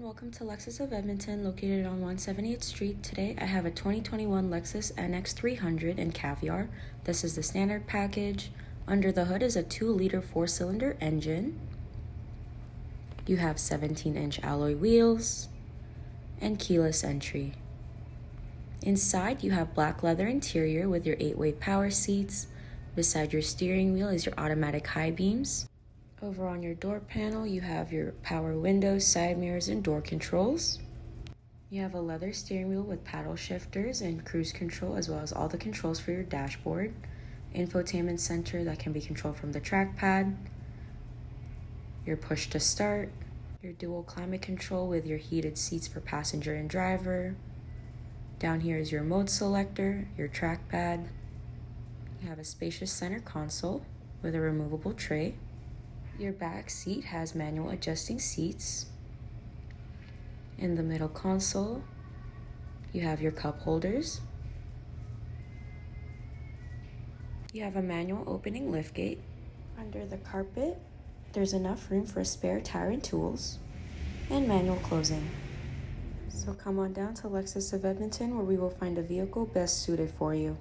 welcome to Lexus of Edmonton, located on 178th Street. Today I have a 2021 Lexus NX 300 in Caviar. This is the standard package. Under the hood is a 2-liter 4-cylinder engine. You have 17-inch alloy wheels and keyless entry. Inside you have black leather interior with your 8-way power seats. Beside your steering wheel is your automatic high beams. Over on your door panel, you have your power windows, side mirrors, and door controls. You have a leather steering wheel with paddle shifters and cruise control, as well as all the controls for your dashboard. Infotainment center that can be controlled from the trackpad. Your push to start. Your dual climate control with your heated seats for passenger and driver. Down here is your mode selector, your trackpad. You have a spacious center console with a removable tray. Your back seat has manual adjusting seats. In the middle console, you have your cup holders. You have a manual opening liftgate. Under the carpet, there's enough room for a spare tire and tools, and manual closing. So come on down to Lexus of Edmonton, where we will find a vehicle best suited for you.